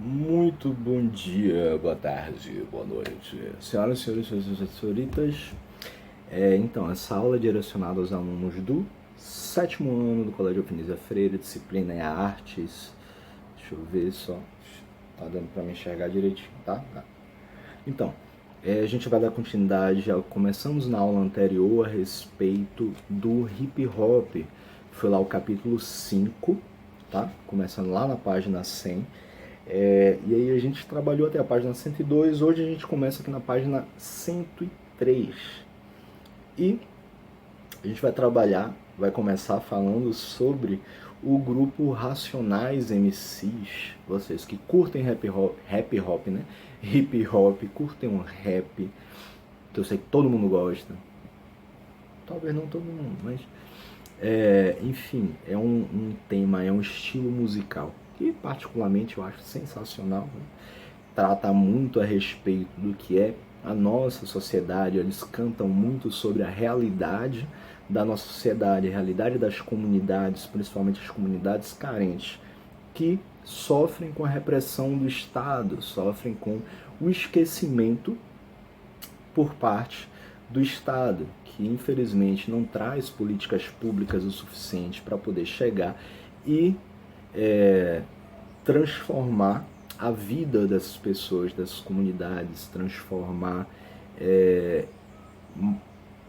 Muito bom dia, boa tarde, boa noite, senhoras, senhores, senhoritas. Então, essa aula é direcionada aos alunos do sétimo ano do Colégio Eufinísia Freire, disciplina em artes. Deixa eu ver só, tá dando para me enxergar direitinho, tá? Tá. Então, a gente vai dar continuidade, já começamos na aula anterior a respeito do hip hop, foi lá o capítulo 5, tá? Começando lá na página 100. E aí a gente trabalhou até a página 102, hoje a gente começa aqui na página 103. E a gente vai começar falando sobre o grupo Racionais MCs. Vocês que curtem rap hop, né? Hip hop, curtem um rap, que eu sei que todo mundo gosta. Talvez não todo mundo, mas enfim, é um tema, é um estilo musical que particularmente eu acho sensacional, né? Trata muito a respeito do que é a nossa sociedade, eles cantam muito sobre a realidade da nossa sociedade, a realidade das comunidades, principalmente as comunidades carentes, que sofrem com a repressão do Estado, sofrem com o esquecimento por parte do Estado, que infelizmente não traz políticas públicas o suficiente para poder chegar e transformar a vida dessas pessoas, dessas comunidades, transformar,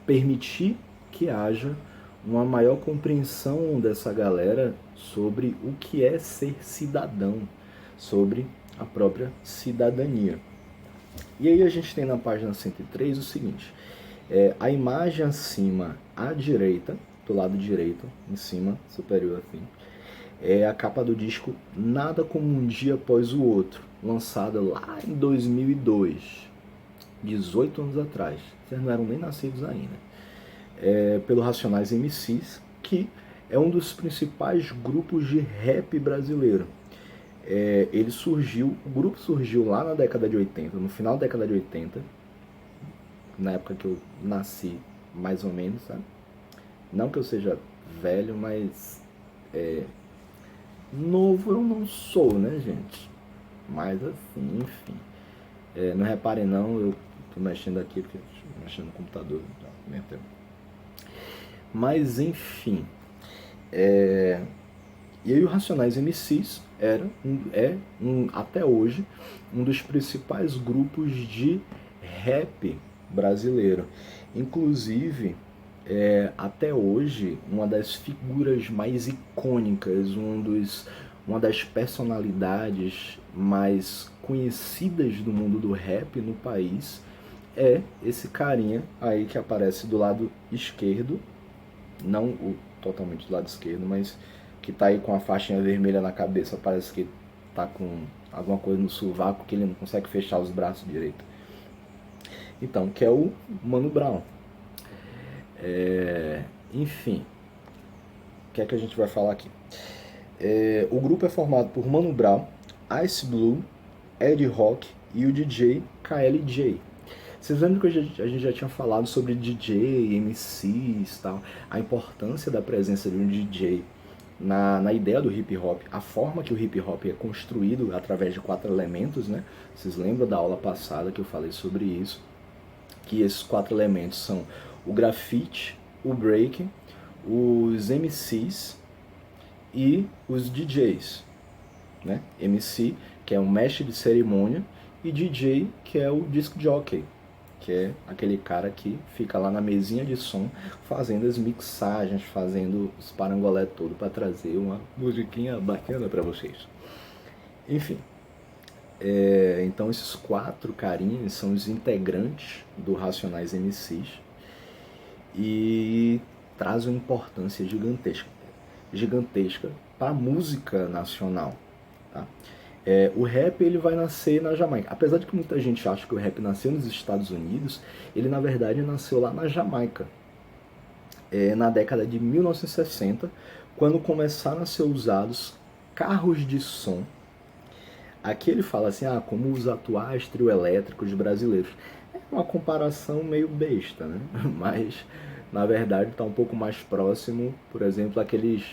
permitir que haja uma maior compreensão dessa galera sobre o que é ser cidadão, sobre a própria cidadania. E aí a gente tem na página 103 o seguinte, a imagem acima à direita, do lado direito, em cima, superior assim, é a capa do disco Nada Como Um Dia Após o Outro, lançada lá em 2002, 18 anos atrás. Vocês não eram nem nascidos ainda. Pelo Racionais MCs, que é um dos principais grupos de rap brasileiro. O grupo surgiu lá na década de 80, no final da década de 80, na época que eu nasci, mais ou menos, sabe? Não que eu seja velho, mas novo eu não sou, né, gente? Mas assim, enfim. Não reparem não, eu tô mexendo aqui, porque tô mexendo no computador, então, mesmo tempo. Mas enfim. E aí o Racionais MCs até hoje, um dos principais grupos de rap brasileiro. Inclusive, até hoje, uma das figuras mais icônicas, uma das personalidades mais conhecidas do mundo do rap no país é esse carinha aí que aparece do lado esquerdo, não o totalmente do lado esquerdo, mas que tá aí com a faixinha vermelha na cabeça, parece que tá com alguma coisa no sovaco que ele não consegue fechar os braços direito. Então, que é o Mano Brown. Enfim, o que é que a gente vai falar aqui? O grupo é formado por Mano Brown, Ice Blue, Ed Rock e o DJ KLJ. Vocês lembram que a gente já tinha falado sobre DJ, MCs e tal, a importância da presença de um DJ na ideia do hip hop, a forma que o hip hop é construído através de 4 elementos, né? Vocês lembram da aula passada que eu falei sobre isso? Que esses 4 elementos são o grafite, o break, os MCs e os DJs, né? MC, que é um mestre de cerimônia, e DJ, que é o disc jockey, que é aquele cara que fica lá na mesinha de som fazendo as mixagens, fazendo os parangolé todo para trazer uma musiquinha bacana para vocês. Enfim, então esses 4 carinhas são os integrantes do Racionais MCs e trazem uma importância gigantesca para a música nacional. Tá? O rap ele vai nascer na Jamaica. Apesar de que muita gente acha que o rap nasceu nos Estados Unidos, ele na verdade nasceu lá na Jamaica. Na década de 1960, quando começaram a ser usados carros de som. Aqui ele fala assim, como os atuais trio elétricos brasileiros. É uma comparação meio besta, né? Mas na verdade está um pouco mais próximo, por exemplo, aqueles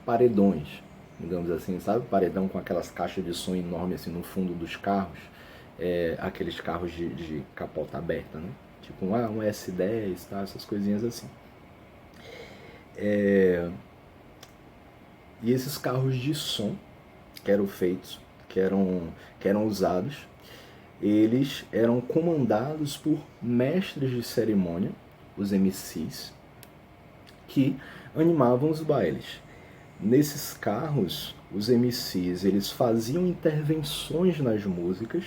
paredões, digamos assim, sabe? Paredão com aquelas caixas de som enormes assim no fundo dos carros, aqueles carros de capota aberta, né? Tipo um S10, tá? Essas coisinhas assim. E esses carros de som que eram feitos, que eram usados, eles eram comandados por mestres de cerimônia, os MCs, que animavam os bailes. Nesses carros, os MCs eles faziam intervenções nas músicas,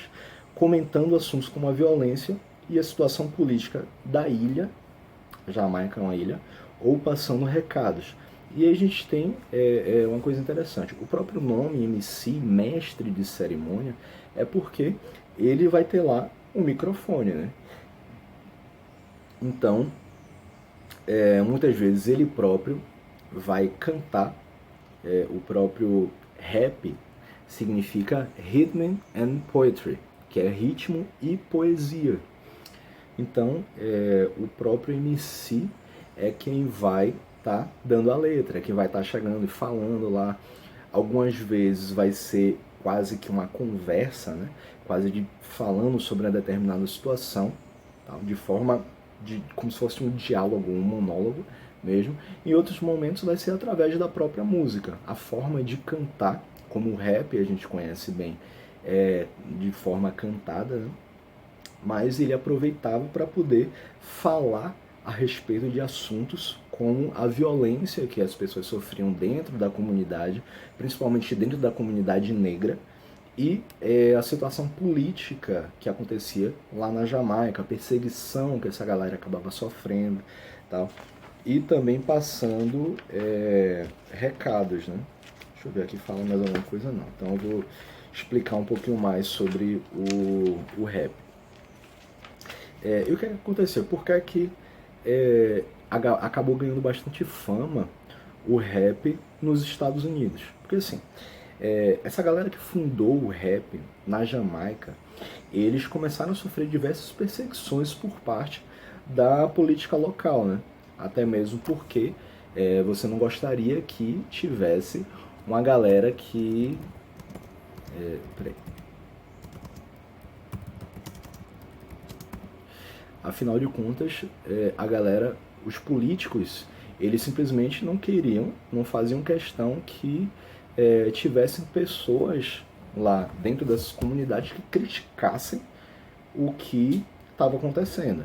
comentando assuntos como a violência e a situação política da ilha, Jamaica é uma ilha, ou passando recados. E aí a gente tem uma coisa interessante. O próprio nome MC, mestre de cerimônia, é porque ele vai ter lá um microfone, né? Então, muitas vezes ele próprio vai cantar. O próprio rap significa Rhythm and Poetry, que é ritmo e poesia. Então, o próprio MC é quem vai estar dando a letra, é quem vai estar chegando e falando lá. Algumas vezes vai ser quase que uma conversa, né? Quase de falando sobre uma determinada situação, tá? De forma como se fosse um diálogo, um monólogo mesmo. Em outros momentos vai ser através da própria música. A forma de cantar, como o rap a gente conhece bem, de forma cantada, né? Mas ele aproveitava para poder falar a respeito de assuntos como a violência que as pessoas sofriam dentro da comunidade, principalmente dentro da comunidade negra, e a situação política que acontecia lá na Jamaica, a perseguição que essa galera acabava sofrendo, tal, e também passando recados, né? Deixa eu ver aqui, fala mais alguma coisa não. Então eu vou explicar um pouquinho mais sobre o rap. E o que aconteceu? Por que é que acabou ganhando bastante fama o rap nos Estados Unidos? Porque assim, essa galera que fundou o rap na Jamaica, eles começaram a sofrer diversas perseguições por parte da política local, né? Até mesmo porque você não gostaria que tivesse uma galera que... peraí. Afinal de contas, a galera, os políticos, eles simplesmente não queriam, não faziam questão que tivessem pessoas lá dentro dessas comunidades que criticassem o que estava acontecendo.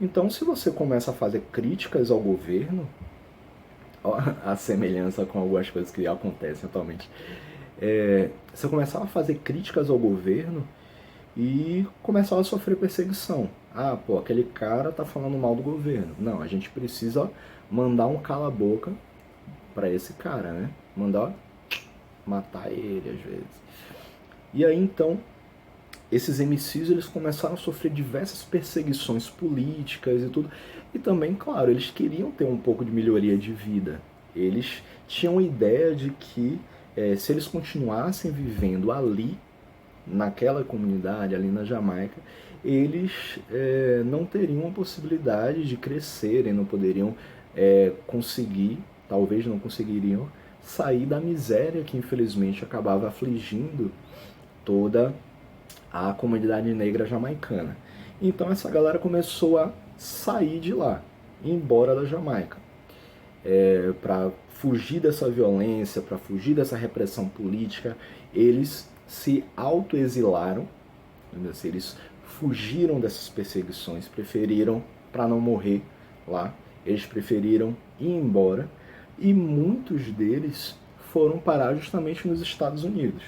Então, se você começa a fazer críticas ao governo, ó, a semelhança com algumas coisas que acontecem atualmente, você começava a fazer críticas ao governo e começava a sofrer perseguição. Ah, pô, aquele cara tá falando mal do governo. Não, a gente precisa mandar um cala-boca pra esse cara, né? Mandar matar ele às vezes. E aí então, esses MCs eles começaram a sofrer diversas perseguições políticas e tudo. E também, claro, eles queriam ter um pouco de melhoria de vida. Eles tinham a ideia de que se eles continuassem vivendo ali, naquela comunidade, ali na Jamaica, eles não teriam a possibilidade de crescerem, não poderiam conseguir, talvez não conseguiriam, sair da miséria que infelizmente acabava afligindo toda a comunidade negra jamaicana. Então essa galera começou a sair de lá, ir embora da Jamaica, para fugir dessa violência, para fugir dessa repressão política. Eles se autoexilaram, eles fugiram dessas perseguições, preferiram, para não morrer lá, eles preferiram ir embora, e muitos deles foram parar justamente nos Estados Unidos.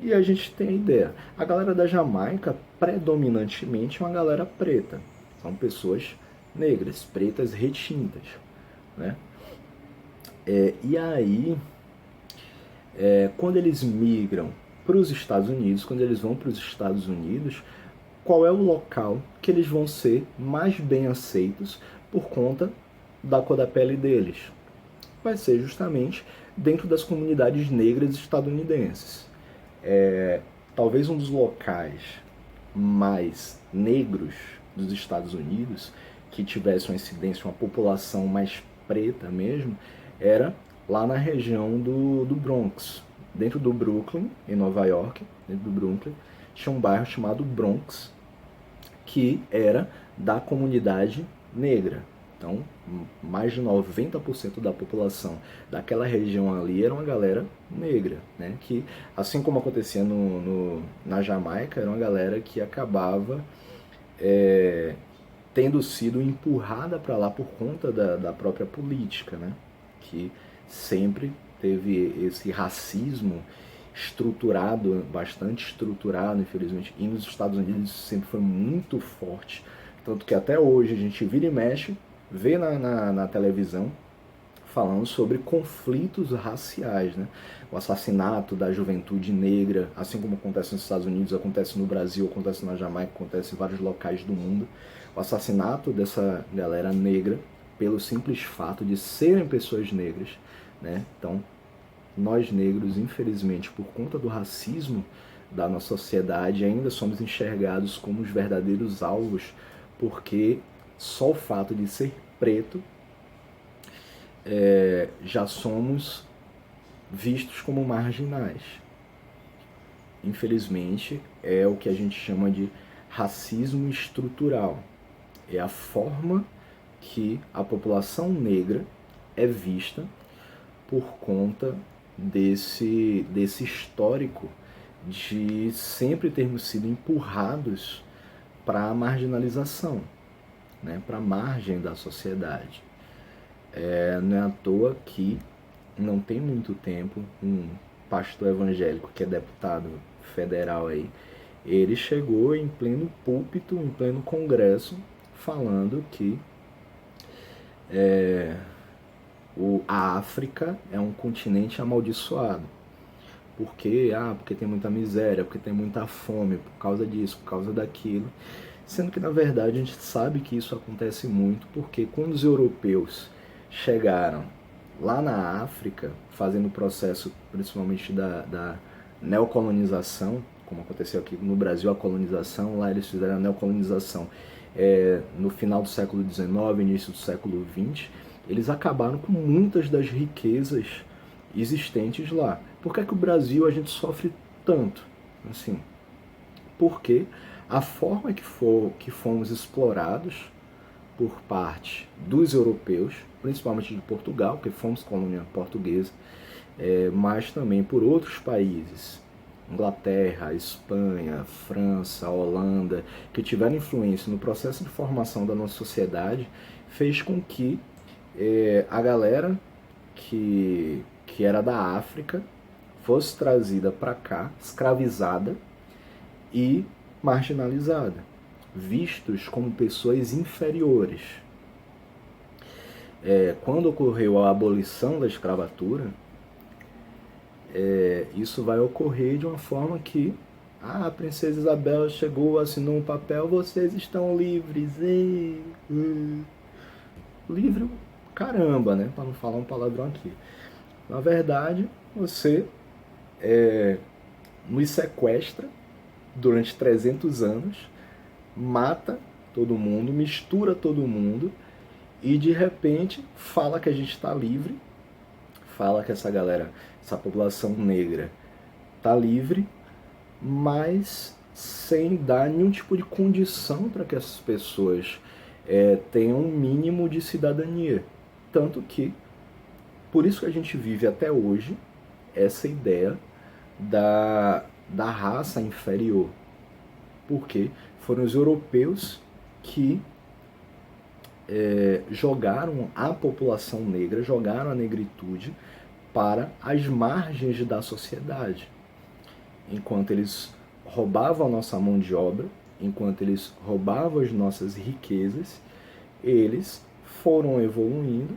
E a gente tem a ideia, a galera da Jamaica predominantemente é uma galera preta, são pessoas negras, pretas retintas, né? E aí, quando eles migram para os Estados Unidos, quando eles vão para os Estados Unidos, qual é o local que eles vão ser mais bem aceitos por conta da cor da pele deles? Vai ser justamente dentro das comunidades negras estadunidenses. Talvez um dos locais mais negros dos Estados Unidos, que tivesse uma incidência, uma população mais preta mesmo, era lá na região do Bronx, dentro do Brooklyn, em Nova York, dentro do Brooklyn, tinha um bairro chamado Bronx, que era da comunidade negra. Então, mais de 90% da população daquela região ali era uma galera negra, né? Que, assim como acontecia na Jamaica, era uma galera que acabava tendo sido empurrada para lá por conta da própria política, né? Que sempre teve esse racismo estruturado, bastante estruturado, infelizmente, e nos Estados Unidos isso sempre foi muito forte, tanto que até hoje a gente vira e mexe, vê na televisão falando sobre conflitos raciais, né? O assassinato da juventude negra, assim como acontece nos Estados Unidos, acontece no Brasil, acontece na Jamaica, acontece em vários locais do mundo. O assassinato dessa galera negra pelo simples fato de serem pessoas negras, né? Então, nós negros, infelizmente, por conta do racismo da nossa sociedade, ainda somos enxergados como os verdadeiros alvos, porque só o fato de ser preto já somos vistos como marginais. Infelizmente, é o que a gente chama de racismo estrutural. É a forma que a população negra é vista por conta desse histórico de sempre termos sido empurrados para a marginalização, né, para a margem da sociedade. Não é à toa que não tem muito tempo um pastor evangélico que é deputado federal aí, ele chegou em pleno púlpito, em pleno congresso, falando que a África é um continente amaldiçoado. Por quê? Porque tem muita miséria, porque tem muita fome, por causa disso, por causa daquilo. Sendo que, na verdade, a gente sabe que isso acontece muito, porque quando os europeus chegaram lá na África, fazendo o processo principalmente da neocolonização, como aconteceu aqui no Brasil a colonização, lá eles fizeram a neocolonização no final do século XIX, início do século XX, eles acabaram com muitas das riquezas existentes lá. Por que é que o Brasil a gente sofre tanto? Assim, porque a forma que fomos explorados por parte dos europeus, principalmente de Portugal, porque fomos colônia portuguesa, mas também por outros países, Inglaterra, Espanha, França, Holanda, que tiveram influência no processo de formação da nossa sociedade, fez com que a galera que era da África fosse trazida para cá, escravizada e marginalizada, vistos como pessoas inferiores. Quando ocorreu a abolição da escravatura, isso vai ocorrer de uma forma que a princesa Isabel chegou, assinou um papel, vocês estão livres. Livre, caramba, né? Para não falar um palavrão aqui. Na verdade, você nos sequestra durante 300 anos, mata todo mundo, mistura todo mundo e de repente fala que a gente está livre, fala que essa galera, essa população negra está livre, mas sem dar nenhum tipo de condição para que essas pessoas tenham um mínimo de cidadania. Tanto que, por isso que a gente vive até hoje essa ideia da raça inferior. Porque foram os europeus que jogaram a população negra, jogaram a negritude para as margens da sociedade. Enquanto eles roubavam a nossa mão de obra, enquanto eles roubavam as nossas riquezas, eles foram evoluindo,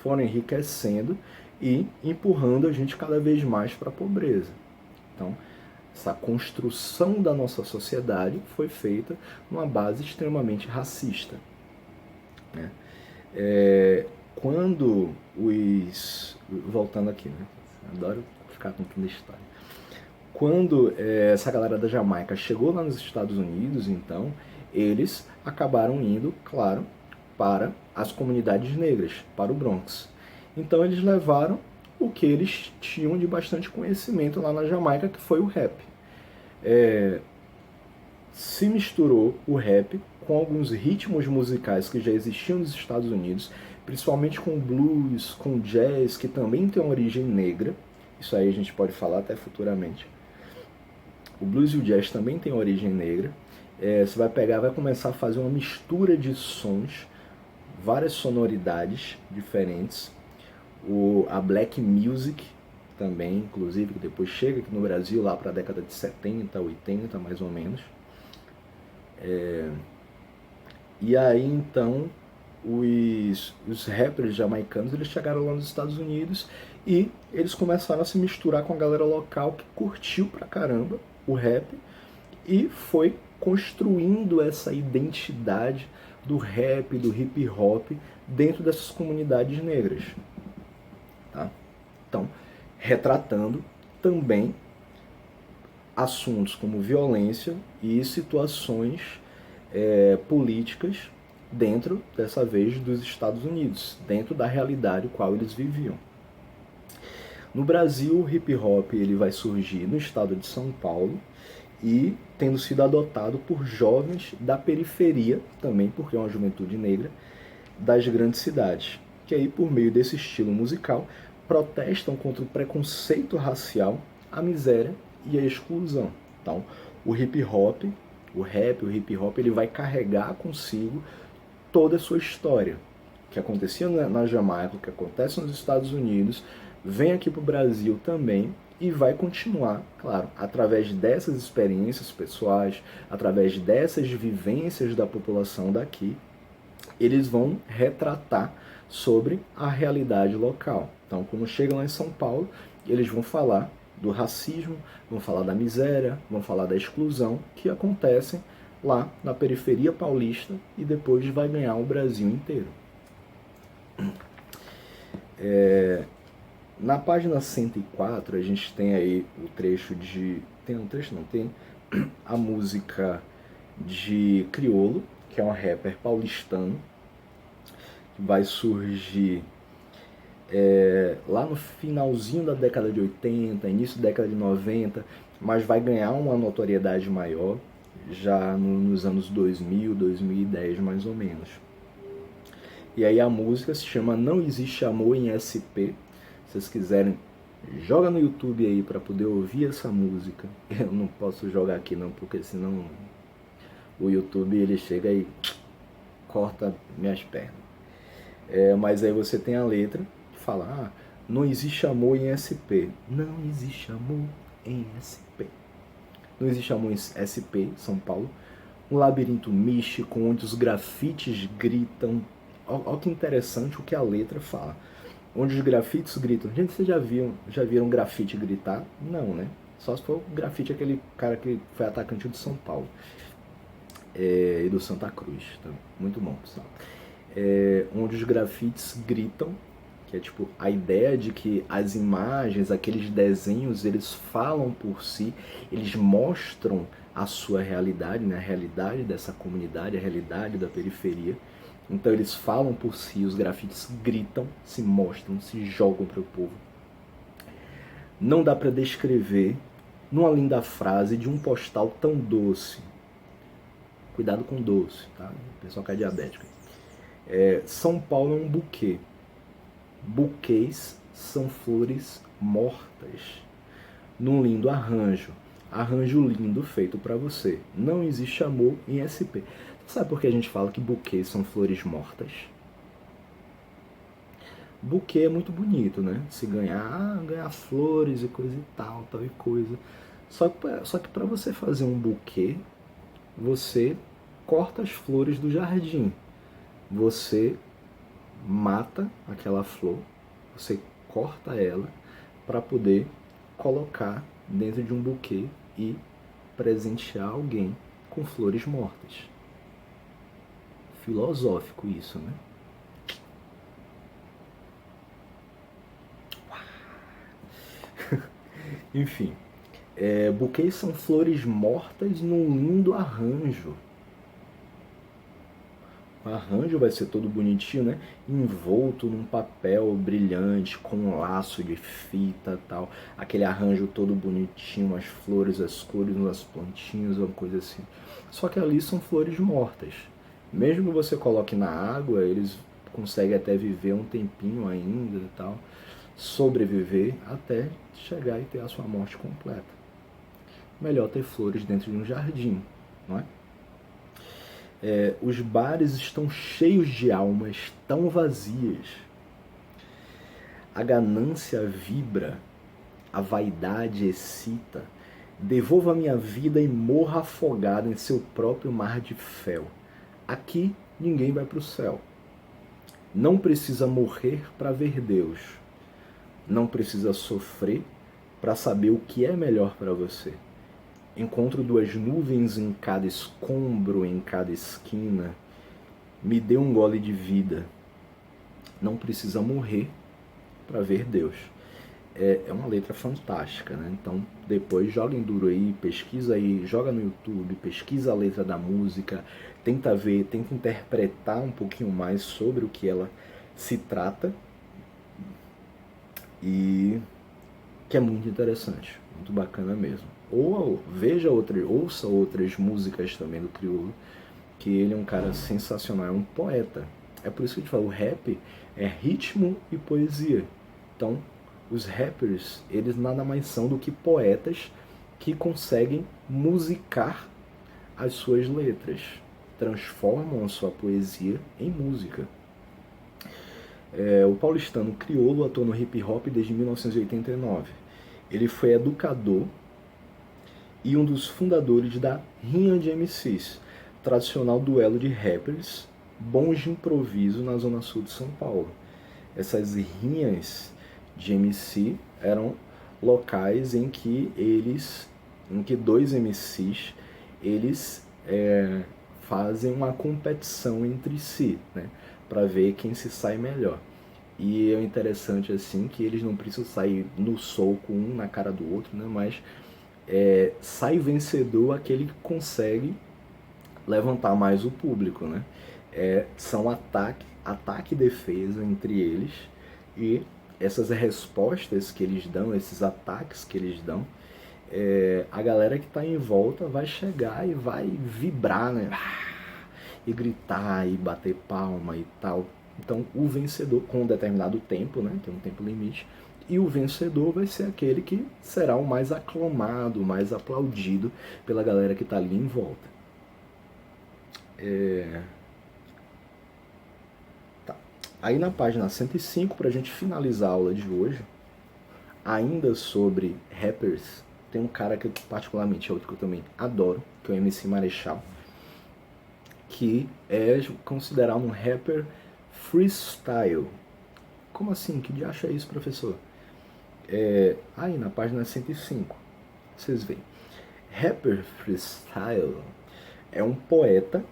foram enriquecendo e empurrando a gente cada vez mais para a pobreza. Então, essa construção da nossa sociedade foi feita numa base extremamente racista, né? Quando os... Voltando aqui, né? Adoro ficar contando história. Quando essa galera da Jamaica chegou lá nos Estados Unidos, então, eles acabaram indo, claro, para as comunidades negras, para o Bronx. Então eles levaram o que eles tinham de bastante conhecimento lá na Jamaica, que foi o rap. Se misturou o rap com alguns ritmos musicais que já existiam nos Estados Unidos, principalmente com blues, com jazz, que também tem uma origem negra. Isso aí a gente pode falar até futuramente. O blues e o jazz também tem origem negra. Você vai pegar, vai começar a fazer uma mistura de sons, várias sonoridades diferentes. A black music também, inclusive, que depois chega aqui no Brasil lá para a década de 70, 80 mais ou menos. E aí então os rappers jamaicanos, eles chegaram lá nos Estados Unidos e eles começaram a se misturar com a galera local que curtiu pra caramba o rap e foi construindo essa identidade do rap, do hip hop dentro dessas comunidades negras. Tá? Então, retratando também assuntos como violência e situações políticas dentro, dessa vez, dos Estados Unidos, dentro da realidade qual eles viviam. No Brasil, o hip hop ele vai surgir no estado de São Paulo e tendo sido adotado por jovens da periferia, também porque é uma juventude negra, das grandes cidades, que aí, por meio desse estilo musical, protestam contra o preconceito racial, a miséria e a exclusão. Então, o hip hop, o rap, o hip hop, ele vai carregar consigo toda a sua história, que acontecia na Jamaica, que acontece nos Estados Unidos, vem aqui para o Brasil também e vai continuar, claro, através dessas experiências pessoais, através dessas vivências da população daqui, eles vão retratar sobre a realidade local. Então, quando chegam lá em São Paulo, eles vão falar do racismo, vão falar da miséria, vão falar da exclusão que acontecem lá na periferia paulista e depois vai ganhar o Brasil inteiro. Na página 104 a gente tem aí o trecho de... Tem um trecho? Não, tem a música de Criolo, que é um rapper paulistano, que vai surgir lá no finalzinho da década de 80, início da década de 90, mas vai ganhar uma notoriedade maior já nos anos 2000, 2010 mais ou menos. E aí a música se chama Não Existe Amor em SP. Se vocês quiserem, joga no YouTube aí para poder ouvir essa música. Eu não posso jogar aqui não, porque senão o YouTube ele chega e corta minhas pernas. Mas aí você tem a letra que fala, não existe amor em SP. Não existe amor em SP. Não existe amor em SP, São Paulo. Um labirinto místico onde os grafites gritam. Olha que interessante o que a letra fala. Onde os grafites gritam. Gente, vocês já viram grafite gritar? Não, né? Só se for o grafite aquele cara que foi atacante do São Paulo. E do Santa Cruz. Tá? Muito bom, pessoal. Onde os grafites gritam, que é tipo a ideia de que as imagens, aqueles desenhos, eles falam por si, eles mostram a sua realidade, né? A realidade dessa comunidade, a realidade da periferia. Então eles falam por si, os grafites gritam, se mostram, se jogam para o povo. Não dá para descrever numa linda frase de um postal tão doce. Cuidado com doce, tá? O pessoal que é diabético. São Paulo é um buquê. Buquês são flores mortas. Num lindo arranjo. Arranjo lindo feito para você. Não existe amor em SP. Sabe por que a gente fala que buquês são flores mortas? Buquê é muito bonito, né? Se ganhar flores e coisa e tal e coisa. Só que para você fazer um buquê, você corta as flores do jardim. Você mata aquela flor, você corta ela para poder colocar dentro de um buquê e presentear alguém com flores mortas. Filosófico isso, né? Enfim, buquês são flores mortas num lindo arranjo. O arranjo vai ser todo bonitinho, né? Envolto num papel brilhante, com um laço de fita e tal. Aquele arranjo todo bonitinho, as flores, as cores, as plantinhas, uma coisa assim. Só que ali são flores mortas. Mesmo que você coloque na água, eles conseguem até viver um tempinho ainda e tal. Sobreviver até chegar e ter a sua morte completa. Melhor ter flores dentro de um jardim, não é? Os bares estão cheios de almas tão vazias. A ganância vibra, a vaidade excita. Devolva minha vida e morra afogado em seu próprio mar de fel. Aqui ninguém vai para o céu. Não precisa morrer para ver Deus. Não precisa sofrer para saber o que é melhor para você. Encontro duas nuvens em cada escombro, em cada esquina. Me dê um gole de vida. Não precisa morrer para ver Deus. É uma letra fantástica, né? Então, depois joguem duro aí, pesquisa aí, joga no YouTube, pesquisa a letra da música, tenta ver, tenta interpretar um pouquinho mais sobre o que ela se trata. E que é muito interessante, muito bacana mesmo. Ou ouça outras músicas também do Criolo, que ele é um cara sensacional, é um poeta. É por isso que eu te falo, o rap é ritmo e poesia. Então, os rappers, eles nada mais são do que poetas que conseguem musicar as suas letras, transformam a sua poesia em música. O paulistano Criolo atua no hip hop desde 1989. Ele foi educador e um dos fundadores da Rinha de MCs, tradicional duelo de rappers bons de improviso na zona sul de São Paulo. Essas rinhas de MC eram locais em que dois MCs fazem uma competição entre si, né, para ver quem se sai melhor. E é interessante assim que eles não precisam sair no soco um na cara do outro, né, mas sai vencedor aquele que consegue levantar mais o público, né? São ataque e defesa entre eles, e essas respostas que eles dão, esses ataques que eles dão, a galera que está em volta vai chegar e vai vibrar, né? E gritar e bater palma e tal. Então o vencedor, com um determinado tempo, né? Tem um tempo limite, e o vencedor vai ser aquele que será o mais aclamado, o mais aplaudido pela galera que está ali em volta. Tá. Aí na página 105, para a gente finalizar a aula de hoje, ainda sobre rappers, tem um cara que particularmente é outro que eu também adoro, que é o MC Marechal, que é considerado um rapper freestyle. Como assim? Que diacho é isso, professor? Aí na página 105, vocês veem. Rapper freestyle é um poeta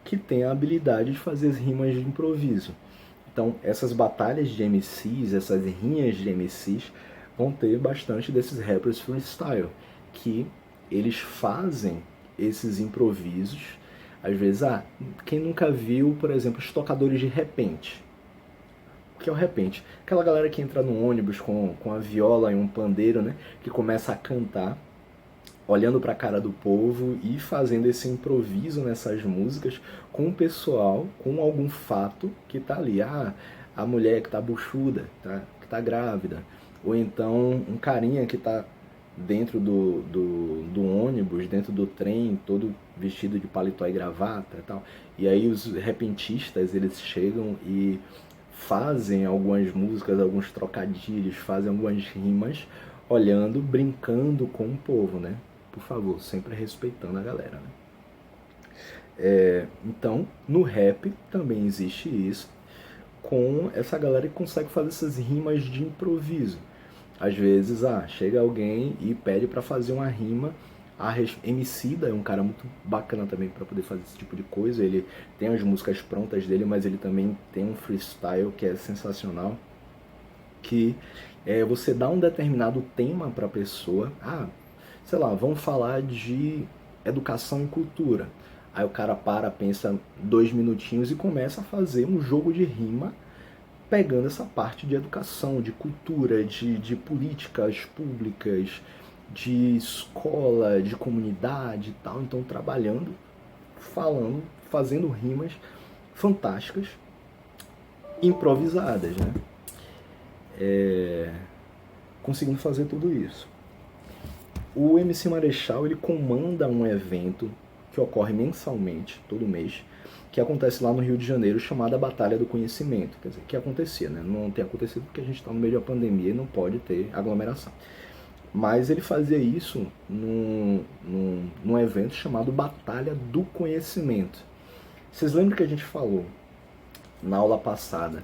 que tem a habilidade de fazer as rimas de improviso. Então, essas batalhas de MCs, essas rinhas de MCs, vão ter bastante desses rappers freestyle, que eles fazem esses improvisos. Às vezes, quem nunca viu, por exemplo, os tocadores de repente? O que é o repente? Aquela galera que entra no ônibus com a viola e um pandeiro, né, que começa a cantar, olhando para a cara do povo e fazendo esse improviso nessas músicas com o pessoal, com algum fato que está ali. A mulher que está buchuda, que está grávida. Ou então um carinha que está dentro do ônibus, dentro do trem, todo vestido de paletó e gravata e tal. E aí os repentistas, eles chegam e fazem algumas músicas, alguns trocadilhos, fazem algumas rimas, olhando, brincando com o povo, né? Por favor, sempre respeitando a galera, né? Então, no rap também existe isso, com essa galera que consegue fazer essas rimas de improviso. Às vezes, chega alguém e pede para fazer uma rima. Emicida é um cara muito bacana também para poder fazer esse tipo de coisa. Ele tem as músicas prontas dele, mas ele também tem um freestyle que é sensacional, que você dá um determinado tema para a pessoa. Sei lá, vamos falar de educação e cultura. Aí o cara pensa 2 minutinhos e começa a fazer um jogo de rima pegando essa parte de educação, de cultura, de políticas públicas, de escola, de comunidade e tal. Então trabalhando, falando, fazendo rimas fantásticas, improvisadas, né? Conseguindo fazer tudo isso. O MC Marechal, ele comanda um evento que ocorre mensalmente, todo mês, que acontece lá no Rio de Janeiro, chamada Batalha do Conhecimento. Quer dizer, que acontecia, né? Não tem acontecido porque a gente está no meio da pandemia e não pode ter aglomeração. Mas ele fazia isso num evento chamado Batalha do Conhecimento. Vocês lembram que a gente falou na aula passada,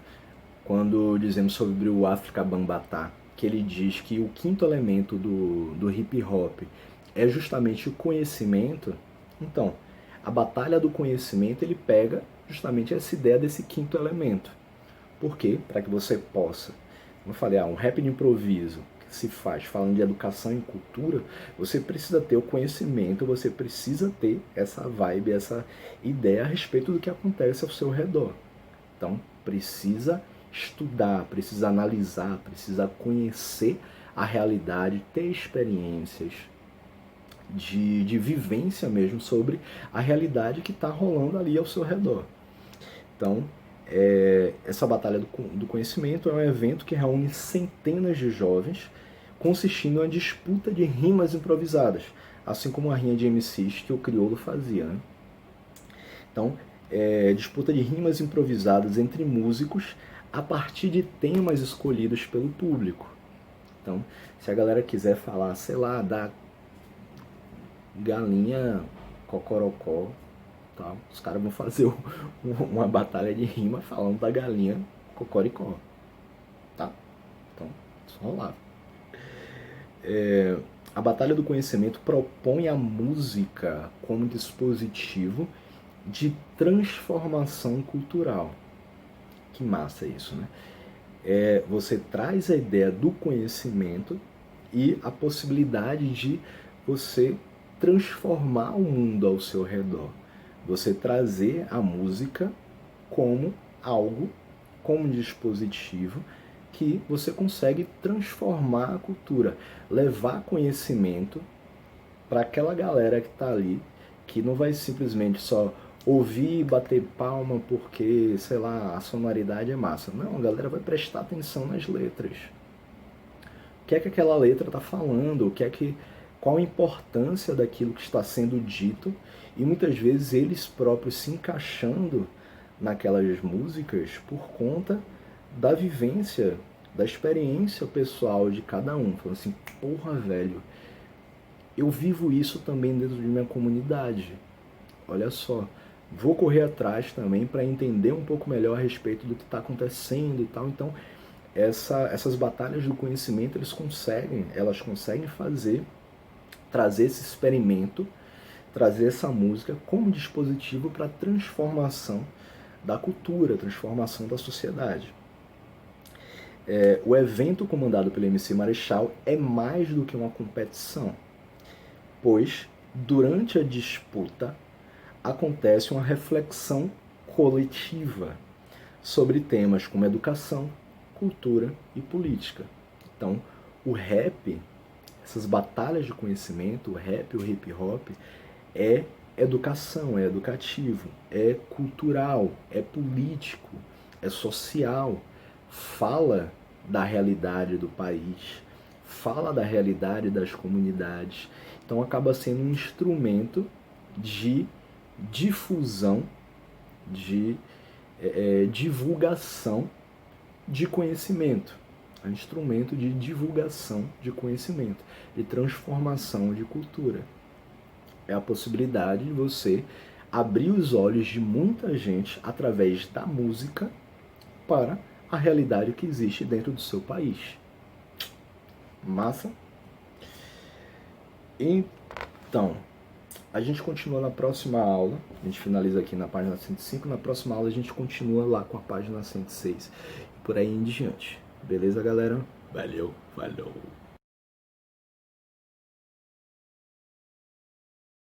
quando dizemos sobre o Afrika Bambaataa, que ele diz que o quinto elemento do hip hop é justamente o conhecimento? Então, a batalha do conhecimento, ele pega justamente essa ideia desse quinto elemento. Por quê? Para que você possa, como eu falei, um rap de improviso que se faz falando de educação e cultura, você precisa ter o conhecimento, você precisa ter essa vibe, essa ideia a respeito do que acontece ao seu redor. Então, precisa estudar, precisa analisar, precisa conhecer a realidade, ter experiências de vivência mesmo sobre a realidade que está rolando ali ao seu redor. Então, essa Batalha do Conhecimento é um evento que reúne centenas de jovens, consistindo em uma disputa de rimas improvisadas, assim como a rinha de MCs que o Criolo fazia, né? Então, disputa de rimas improvisadas entre músicos a partir de temas escolhidos pelo público. Então, se a galera quiser falar, sei lá, da galinha cocorocó, tá? Os caras vão fazer uma batalha de rima falando da galinha cocoricó, tá? Então, só lá. A Batalha do Conhecimento propõe a música como dispositivo de transformação cultural. Que massa isso, né? Você traz a ideia do conhecimento e a possibilidade de você transformar o mundo ao seu redor. Você trazer a música como algo, como dispositivo que você consegue transformar a cultura, levar conhecimento para aquela galera que está ali, que não vai simplesmente só ouvir e bater palma porque, sei lá, a sonoridade é massa. Não, a galera vai prestar atenção nas letras. O que é que aquela letra está falando? Qual a importância daquilo que está sendo dito? E muitas vezes eles próprios se encaixando naquelas músicas por conta da vivência, da experiência pessoal de cada um. Falando assim, porra, velho, eu vivo isso também dentro de minha comunidade. Olha só, vou correr atrás também para entender um pouco melhor a respeito do que está acontecendo e tal. Então, essas batalhas do conhecimento, elas conseguem trazer esse experimento, trazer essa música como dispositivo para transformação da cultura, transformação da sociedade. O evento comandado pelo MC Marechal é mais do que uma competição, pois durante a disputa acontece uma reflexão coletiva sobre temas como educação, cultura e política. Então, o rap, essas batalhas de conhecimento, o rap, o hip hop, é educação, é educativo, é cultural, é político, é social, fala da realidade do país, fala da realidade das comunidades. Então acaba sendo um instrumento de difusão, de divulgação de conhecimento. É um instrumento de divulgação de conhecimento, de transformação de cultura. É a possibilidade de você abrir os olhos de muita gente através da música para a realidade que existe dentro do seu país. Massa? Então, a gente continua na próxima aula. A gente finaliza aqui na página 105. Na próxima aula a gente continua lá com a página 106. E por aí em diante. Beleza, galera? Valeu, falou!